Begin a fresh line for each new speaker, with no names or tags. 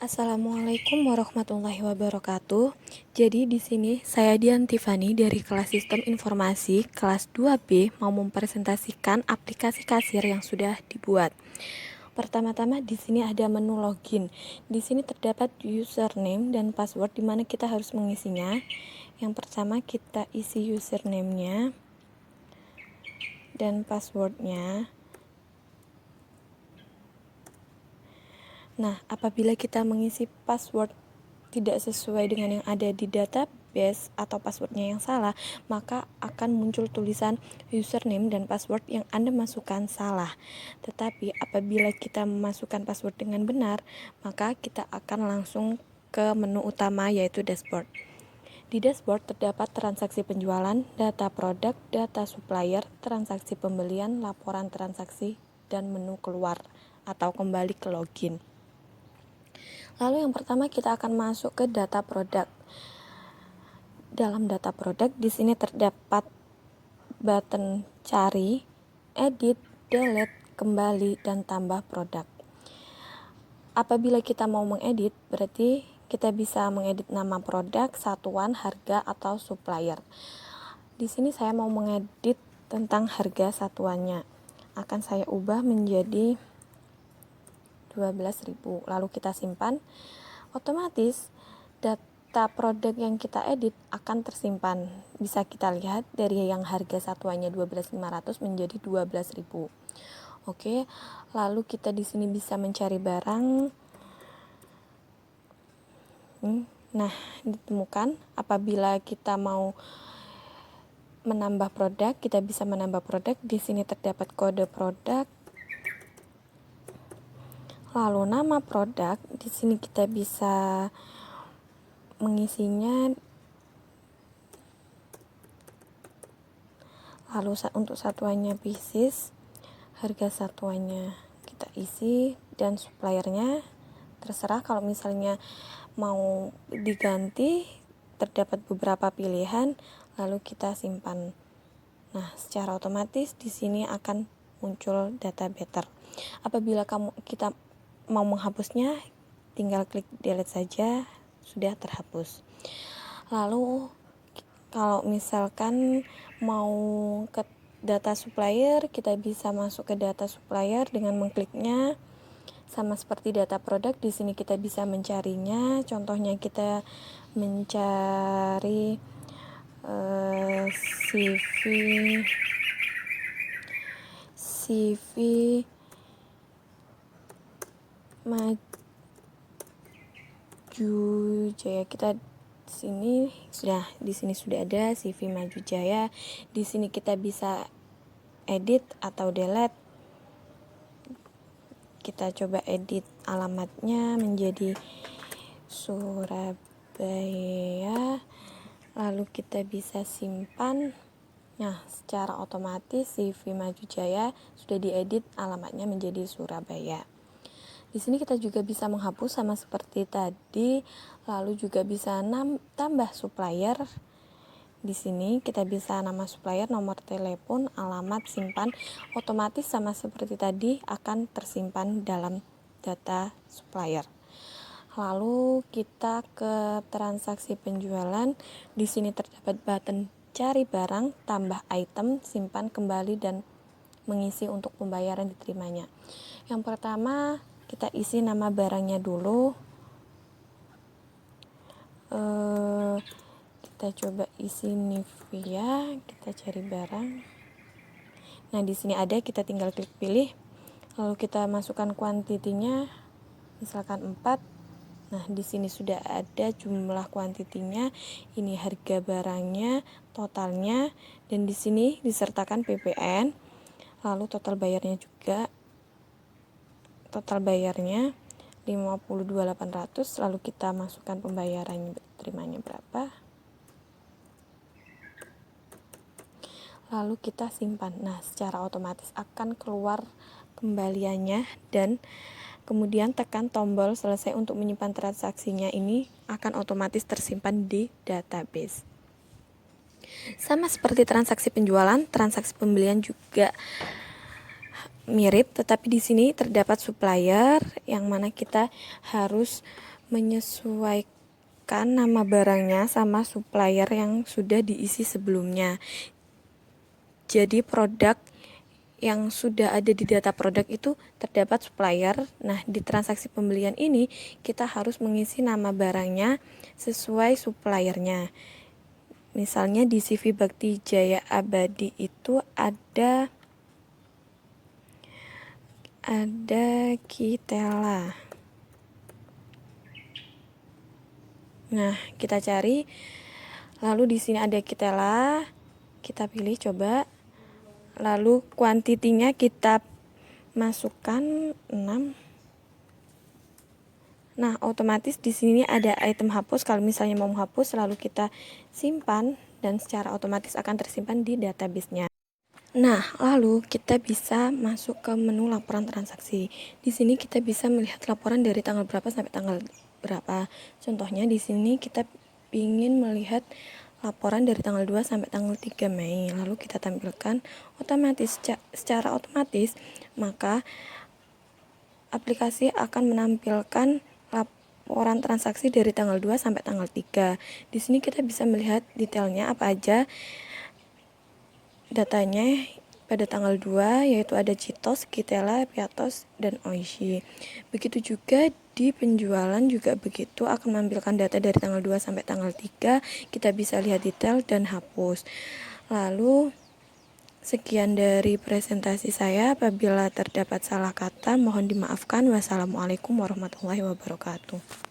Assalamualaikum warahmatullahi wabarakatuh. Jadi di sini saya Dian Tiffany dari kelas Sistem Informasi kelas 2B mau mempresentasikan aplikasi kasir yang sudah dibuat. Pertama-tama di sini ada menu login. Di sini terdapat username dan password di mana kita harus mengisinya. Yang pertama kita isi username-nya dan password-nya. Nah, apabila kita mengisi password tidak sesuai dengan yang ada di database atau passwordnya yang salah, maka akan muncul tulisan username dan password yang Anda masukkan salah. Tetapi apabila kita memasukkan password dengan benar, maka kita akan langsung ke menu utama yaitu dashboard. Di dashboard terdapat transaksi penjualan, data produk, data supplier, transaksi pembelian, laporan transaksi, dan menu keluar atau kembali ke login. Lalu yang pertama kita akan masuk ke data produk. Dalam data produk di sini terdapat button cari, edit, delete, kembali, dan tambah produk. Apabila kita mau mengedit, berarti kita bisa mengedit nama produk, satuan, harga, atau supplier. Di sini saya mau mengedit tentang harga satuannya. Akan saya ubah menjadi 12.000. Lalu kita simpan. Otomatis data produk yang kita edit akan tersimpan. Bisa kita lihat dari yang harga satuannya 12.500 menjadi 12.000. Oke, lalu kita di sini bisa mencari barang. Nah, ditemukan. Apabila kita mau menambah produk, kita bisa menambah produk. Di sini terdapat kode produk. Lalu nama produk, di sini kita bisa mengisinya. Lalu untuk satuannya pieces, harga satuannya kita isi, dan suppliernya terserah. Kalau misalnya mau diganti, terdapat beberapa pilihan, lalu kita simpan. Nah, secara otomatis di sini akan muncul data better. Apabila kita mau menghapusnya, tinggal klik delete saja, sudah terhapus. Lalu kalau misalkan mau ke data supplier, kita bisa masuk ke data supplier dengan mengkliknya. Sama seperti data produk, di sini kita bisa mencarinya. Contohnya kita mencari CV Maju Jaya. Kita di sini sudah ada CV Maju Jaya. Di sini kita bisa edit atau delete. Kita coba edit alamatnya menjadi Surabaya. Lalu kita bisa simpan. Nah, secara otomatis CV Maju Jaya sudah diedit, alamatnya menjadi Surabaya. Di sini kita juga bisa menghapus sama seperti tadi, lalu juga bisa tambah supplier. Di sini kita bisa nama supplier, nomor telepon, alamat, simpan. Otomatis sama seperti tadi akan tersimpan dalam data supplier. Lalu kita ke transaksi penjualan. Di sini terdapat button cari barang, tambah item, simpan kembali, dan mengisi untuk pembayaran diterimanya. Yang pertama kita isi nama barangnya dulu. Kita coba isi Nivea, kita cari barang. Nah, di sini ada, kita tinggal klik pilih. Lalu kita masukkan kuantitinya, misalkan 4. Nah, di sini sudah ada jumlah kuantitinya. Ini harga barangnya, totalnya, dan di sini disertakan PPN. Lalu total bayarnya juga. Total bayarnya 52.800. Lalu kita masukkan pembayaran terimanya berapa. Lalu kita simpan. Nah, secara otomatis akan keluar kembaliannya, dan kemudian tekan tombol selesai untuk menyimpan transaksinya. Ini akan otomatis tersimpan di database. Sama seperti transaksi penjualan, transaksi pembelian juga mirip, tetapi di sini terdapat supplier yang mana kita harus menyesuaikan nama barangnya sama supplier yang sudah diisi sebelumnya. Jadi produk yang sudah ada di data produk itu terdapat supplier. Nah, di transaksi pembelian ini kita harus mengisi nama barangnya sesuai suppliernya. Misalnya di CV Bakti Jaya Abadi itu ada Kitela. Nah, kita cari. Lalu di sini ada Kitela. Kita pilih coba. Lalu kuantitinya kita masukkan 6. Nah, otomatis di sini ada item hapus. Kalau misalnya mau menghapus, lalu kita simpan dan secara otomatis akan tersimpan di database-nya. Nah, lalu kita bisa masuk ke menu laporan transaksi. Di sini kita bisa melihat laporan dari tanggal berapa sampai tanggal berapa. Contohnya di sini kita ingin melihat laporan dari tanggal 2 sampai tanggal 3 Mei. Lalu kita tampilkan secara otomatis, maka aplikasi akan menampilkan laporan transaksi dari tanggal 2 sampai tanggal 3. Di sini kita bisa melihat detailnya apa aja datanya pada tanggal 2, yaitu ada Citos, Kitela, Piatos, dan Oishi. Begitu juga di penjualan juga begitu, akan menampilkan data dari tanggal 2 sampai tanggal 3. Kita bisa lihat detail dan hapus. Lalu sekian dari presentasi saya. Apabila terdapat salah kata mohon dimaafkan. Wassalamualaikum warahmatullahi wabarakatuh.